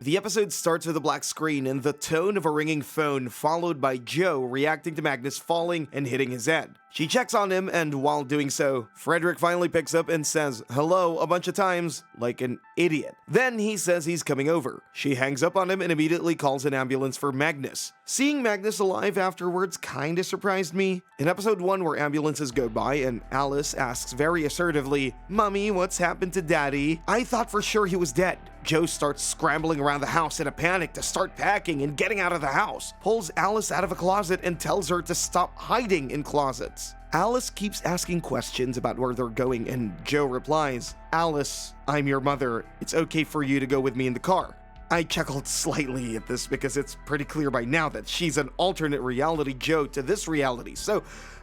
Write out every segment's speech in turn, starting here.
The episode starts with a black screen and the tone of a ringing phone, followed by Joe reacting to Magnus falling and hitting his head. She checks on him, and while doing so, Frederick finally picks up and says hello a bunch of times, like an idiot. Then he says he's coming over. She hangs up on him and immediately calls an ambulance for Magnus. Seeing Magnus alive afterwards kinda surprised me. In episode 1, where ambulances go by and Alice asks very assertively, "Mommy, what's happened to Daddy?" I thought for sure he was dead. Joe starts scrambling around the house in a panic to start packing and getting out of the house, pulls Alice out of a closet and tells her to stop hiding in closets. Alice keeps asking questions about where they're going, and Joe replies, "Alice, I'm your mother. It's okay for you to go with me in the car." I chuckled slightly at this because it's pretty clear by now that she's an alternate reality Joe to this reality, so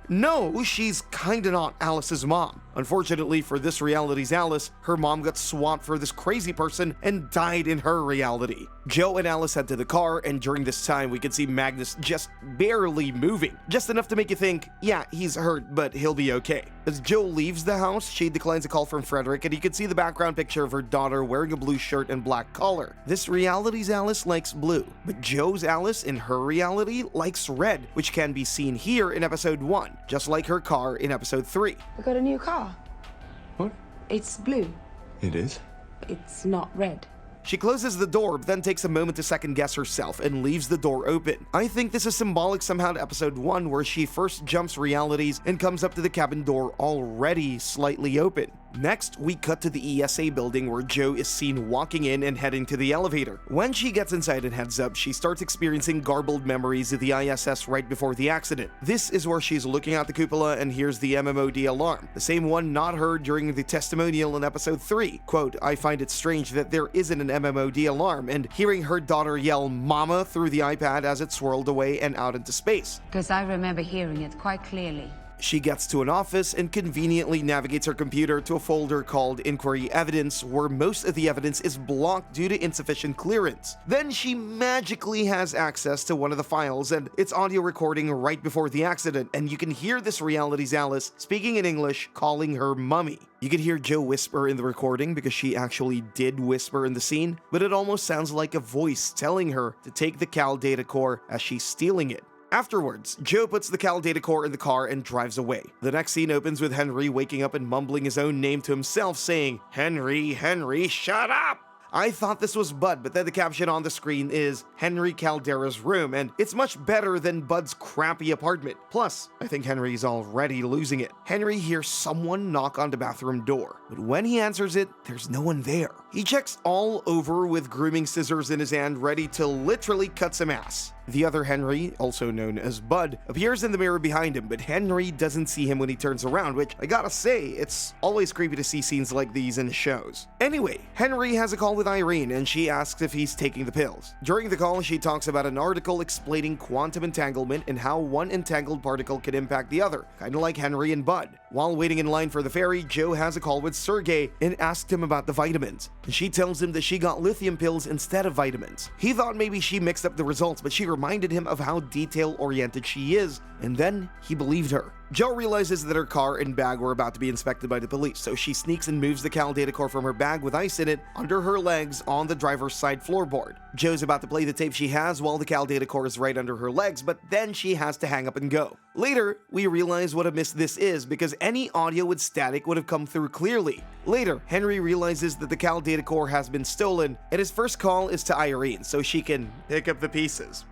no, she's kinda not Alice's mom. Unfortunately for this reality's Alice, her mom got swapped for this crazy person and died in her reality. Joe and Alice head to the car, and during this time we can see Magnus just barely moving. Just enough to make you think, yeah, he's hurt, but he'll be okay. As Joe leaves the house, she declines a call from Frederick, and you can see the background picture of her daughter wearing a blue shirt and black collar. This reality's Alice likes blue, but Joe's Alice in her reality likes red, which can be seen here in episode 1, just like her car in episode 3. We got a new car. What? It's blue. It is? It's not red. She closes the door, but then takes a moment to second guess herself and leaves the door open. I think this is symbolic somehow to episode 1, where she first jumps realities and comes up to the cabin door already slightly open. Next, we cut to the ESA building where Joe is seen walking in and heading to the elevator. When she gets inside and heads up, she starts experiencing garbled memories of the ISS right before the accident. This is where she's looking out the cupola and hears the MMOD alarm, the same one not heard during the testimonial in episode 3. Quote, "I find it strange that there isn't an MMOD alarm," and hearing her daughter yell "Mama" through the iPad as it swirled away and out into space. Because I remember hearing it quite clearly. She gets to an office and conveniently navigates her computer to a folder called Inquiry Evidence, where most of the evidence is blocked due to insufficient clearance. Then she magically has access to one of the files, and it's audio recording right before the accident, and you can hear this reality's Alice speaking in English, calling her Mummy. You can hear Joe whisper in the recording because she actually did whisper in the scene, but it almost sounds like a voice telling her to take the Cal data core as she's stealing it. Afterwards, Joe puts the Cal data core in the car and drives away. The next scene opens with Henry waking up and mumbling his own name to himself, saying, "Henry, Henry, shut up!" I thought this was Bud, but then the caption on the screen is Henry Caldera's room, and it's much better than Bud's crappy apartment. Plus, I think Henry's already losing it. Henry hears someone knock on the bathroom door, but when he answers it, there's no one there. He checks all over with grooming scissors in his hand, ready to literally cut some ass. The other Henry, also known as Bud, appears in the mirror behind him, but Henry doesn't see him when he turns around, which I gotta say, it's always creepy to see scenes like these in shows. Anyway, Henry has a call with Irene, and she asks if he's taking the pills. During the call, she talks about an article explaining quantum entanglement and how one entangled particle can impact the other, kinda like Henry and Bud. While waiting in line for the ferry, Joe has a call with Sergey and asks him about the vitamins. And she tells him that she got lithium pills instead of vitamins. He thought maybe she mixed up the results, but she reminded him of how detail-oriented she is, and then he believed her. Joe realizes that her car and bag were about to be inspected by the police, so she sneaks and moves the Cal data core from her bag with ice in it under her legs on the driver's side floorboard. Joe's about to play the tape she has while the Cal data core is right under her legs, but then she has to hang up and go. Later, we realize what a miss this is because any audio with static would have come through clearly. Later, Henry realizes that the Cal data core has been stolen, and his first call is to Irene so she can pick up the pieces.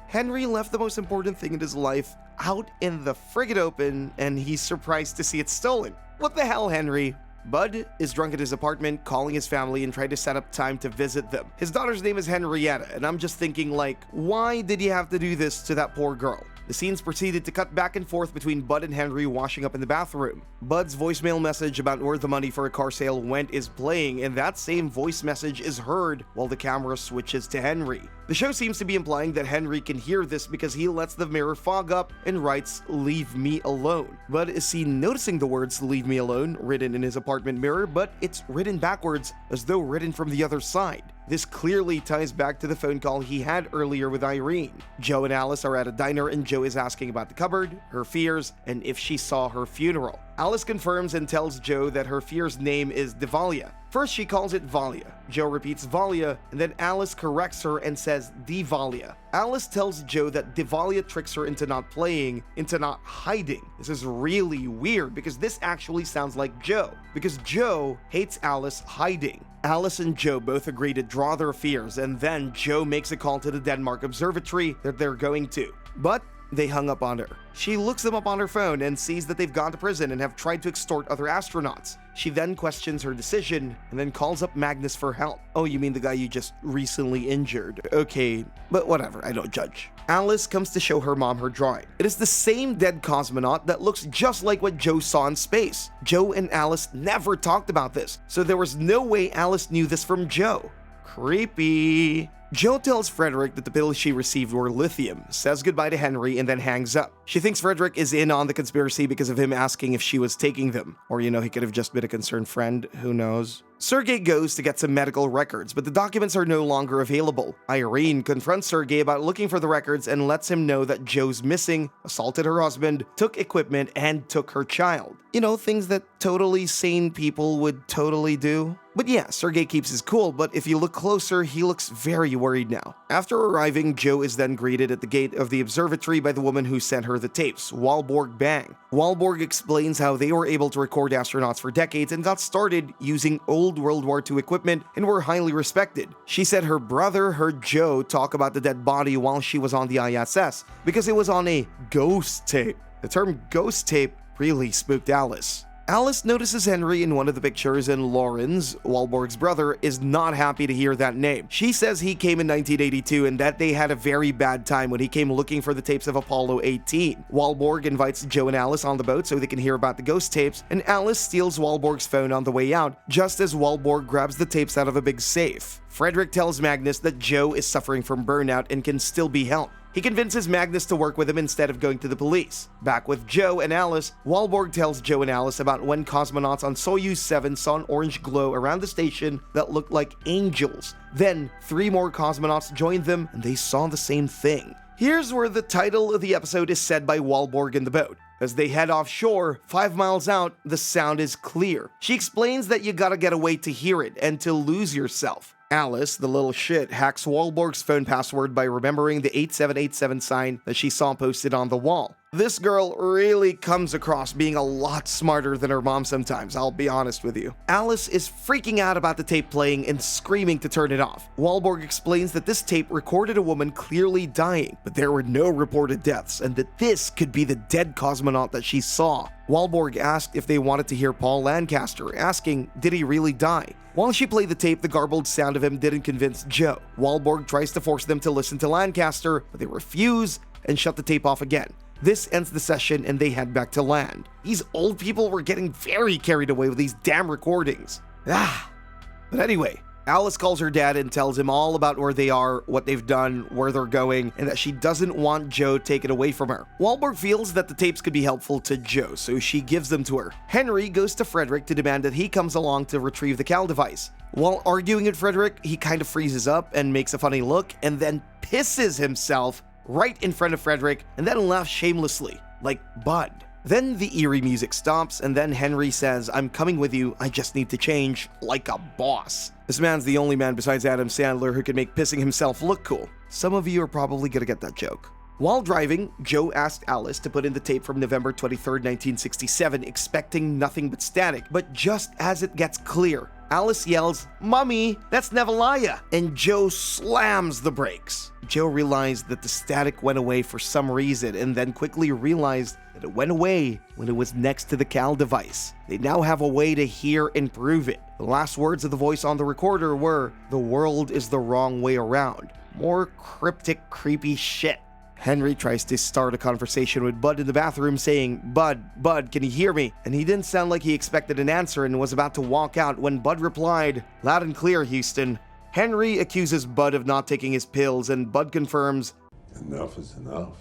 Henry left the most important thing in his life out in the friggin' open, and he's surprised to see it stolen. What the hell, Henry? Bud is drunk at his apartment, calling his family and trying to set up time to visit them. His daughter's name is Henrietta, and I'm just thinking like, why did you have to do this to that poor girl? The scenes proceeded to cut back and forth between Bud and Henry washing up in the bathroom. Bud's voicemail message about where the money for a car sale went is playing, and that same voice message is heard while the camera switches to Henry. The show seems to be implying that Henry can hear this because he lets the mirror fog up and writes, "Leave me alone." Bud is seen noticing the words "leave me alone" written in his apartment mirror, but it's written backwards as though written from the other side. This clearly ties back to the phone call he had earlier with Irene. Joe and Alice are at a diner and Joe is asking about the cupboard, her fears, and if she saw her funeral. Alice confirms and tells Joe that her fear's name is Devalia. First, she calls it Valia. Joe repeats Valia, and then Alice corrects her and says Devalia. Alice tells Joe that Devalia tricks her into not playing, into not hiding. This is really weird because this actually sounds like Joe, because Joe hates Alice hiding. Alice and Joe both agree to draw their fears, and then Joe makes a call to the Denmark Observatory that they're going to. But they hung up on her. She looks them up on her phone and sees that they've gone to prison and have tried to extort other astronauts. She then questions her decision and then calls up Magnus for help. Oh, you mean the guy you just recently injured? Okay, but whatever, I don't judge. Alice comes to show her mom her drawing. It is the same dead cosmonaut that looks just like what Joe saw in space. Joe and Alice never talked about this, so there was no way Alice knew this from Joe. Creepy. Joe tells Frederick that the pills she received were lithium, says goodbye to Henry, and then hangs up. She thinks Frederick is in on the conspiracy because of him asking if she was taking them. Or, he could have just been a concerned friend, who knows? Sergei goes to get some medical records, but the documents are no longer available. Irene confronts Sergei about looking for the records and lets him know that Joe's missing, assaulted her husband, took equipment, and took her child. Things that totally sane people would totally do. But yeah, Sergei keeps his cool, but if you look closer, he looks very worried now. After arriving, Joe is then greeted at the gate of the observatory by the woman who sent her the tapes, Walborg Bang. Walborg explains how they were able to record astronauts for decades and got started using old World War II equipment and were highly respected. She said her brother heard Joe talk about the dead body while she was on the ISS because it was on a ghost tape. The term ghost tape really spooked Alice. Alice notices Henry in one of the pictures, and Lawrence, Walborg's brother, is not happy to hear that name. She says he came in 1982 and that they had a very bad time when he came looking for the tapes of Apollo 18. Walborg invites Joe and Alice on the boat so they can hear about the ghost tapes, and Alice steals Walborg's phone on the way out, just as Walborg grabs the tapes out of a big safe. Frederick tells Magnus that Joe is suffering from burnout and can still be helped. He convinces Magnus to work with him instead of going to the police. Back with Joe and Alice, Walborg tells Joe and Alice about when cosmonauts on Soyuz 7 saw an orange glow around the station that looked like angels. Then, 3 more cosmonauts joined them and they saw the same thing. Here's where the title of the episode is said by Walborg in the boat. As they head offshore, 5 miles out, the sound is clear. She explains that you gotta get away to hear it and to lose yourself. Alice, the little shit, hacks Walborg's phone password by remembering the 8787 sign that she saw posted on the wall. This girl really comes across being a lot smarter than her mom sometimes, I'll be honest with you. Alice is freaking out about the tape playing and screaming to turn it off. Walborg explains that this tape recorded a woman clearly dying, but there were no reported deaths, and that this could be the dead cosmonaut that she saw. Walborg asked if they wanted to hear Paul Lancaster, asking, did he really die? While she played the tape, the garbled sound of him didn't convince Joe. Walborg tries to force them to listen to Lancaster, but they refuse and shut the tape off again. This ends the session and they head back to land. These old people were getting very carried away with these damn recordings. But anyway, Alice calls her dad and tells him all about where they are, what they've done, where they're going, and that she doesn't want Joe taken away from her. Walborg feels that the tapes could be helpful to Joe, so she gives them to her. Henry goes to Frederick to demand that he comes along to retrieve the Cal device. While arguing with Frederick, he kind of freezes up and makes a funny look, and then pisses himself right in front of Frederick, and then laughs shamelessly, like Bud. Then the eerie music stops, and then Henry says, I'm coming with you, I just need to change, like a boss. This man's the only man besides Adam Sandler who can make pissing himself look cool. Some of you are probably gonna get that joke. While driving, Joe asked Alice to put in the tape from November 23rd, 1967, expecting nothing but static, but just as it gets clear, Alice yells, Mommy, that's Nevalia, and Joe slams the brakes. Joe realized that the static went away for some reason and then quickly realized that it went away when it was next to the Cal device. They now have a way to hear and prove it. The last words of the voice on the recorder were, the world is the wrong way around. More cryptic, creepy shit. Henry tries to start a conversation with Bud in the bathroom saying, Bud, can you hear me? And he didn't sound like he expected an answer and was about to walk out when Bud replied, loud and clear, Houston. Henry accuses Bud of not taking his pills and Bud confirms, enough is enough.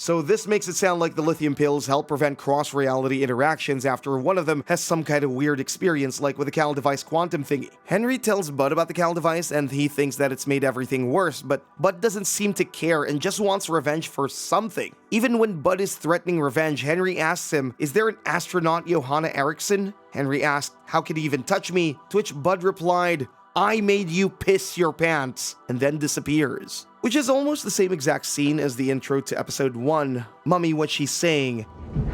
So this makes it sound like the lithium pills help prevent cross-reality interactions after one of them has some kind of weird experience, like with the Cal device quantum thingy. Henry tells Bud about the Cal device and he thinks that it's made everything worse, but Bud doesn't seem to care and just wants revenge for something. Even when Bud is threatening revenge, Henry asks him, "Is there an astronaut Johanna Eriksson?" Henry asked, "How could he even touch me?" To which Bud replied, "I made you piss your pants," and then disappears. Which is almost the same exact scene as the intro to episode 1. Mummy, what she's saying.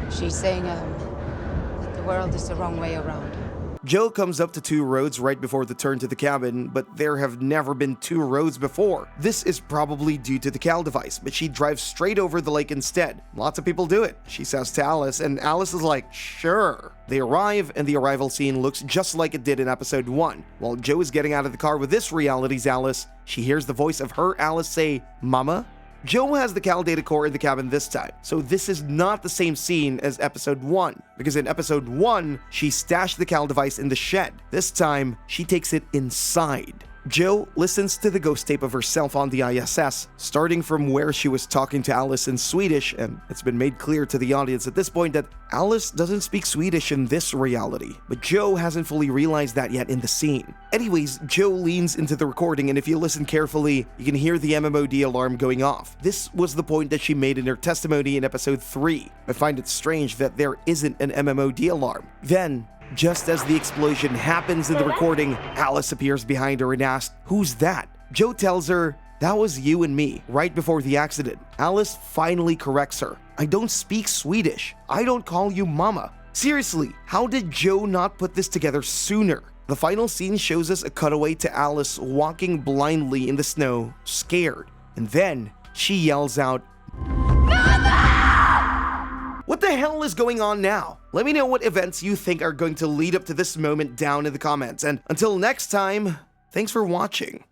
She's saying, that the world is the wrong way around. Joe comes up to 2 roads right before the turn to the cabin, but there have never been 2 roads before. This is probably due to the Cal device, but she drives straight over the lake instead. Lots of people do it, she says to Alice, and Alice is like, sure. They arrive, and the arrival scene looks just like it did in episode 1. While Joe is getting out of the car with this reality's Alice, she hears the voice of her Alice say, "Mama?" Joe has the Cal data core in the cabin this time, so this is not the same scene as episode 1, because in episode 1, she stashed the Cal device in the shed. This time, she takes it inside. Joe listens to the ghost tape of herself on the ISS, starting from where she was talking to Alice in Swedish, and it's been made clear to the audience at this point that Alice doesn't speak Swedish in this reality, but Joe hasn't fully realized that yet in the scene. Anyways, Joe leans into the recording, and if you listen carefully, you can hear the MMOD alarm going off. This was the point that she made in her testimony in episode 3. I find it strange that there isn't an MMOD alarm. Then, just as the explosion happens in the recording, Alice appears behind her and asks, "Who's that?" Joe tells her, "That was you and me, right before the accident." Alice finally corrects her. "I don't speak Swedish. I don't call you mama." Seriously, how did Joe not put this together sooner? The final scene shows us a cutaway to Alice walking blindly in the snow, scared. And then she yells out, "What the hell is going on now?" Let me know what events you think are going to lead up to this moment down in the comments. And until next time, thanks for watching.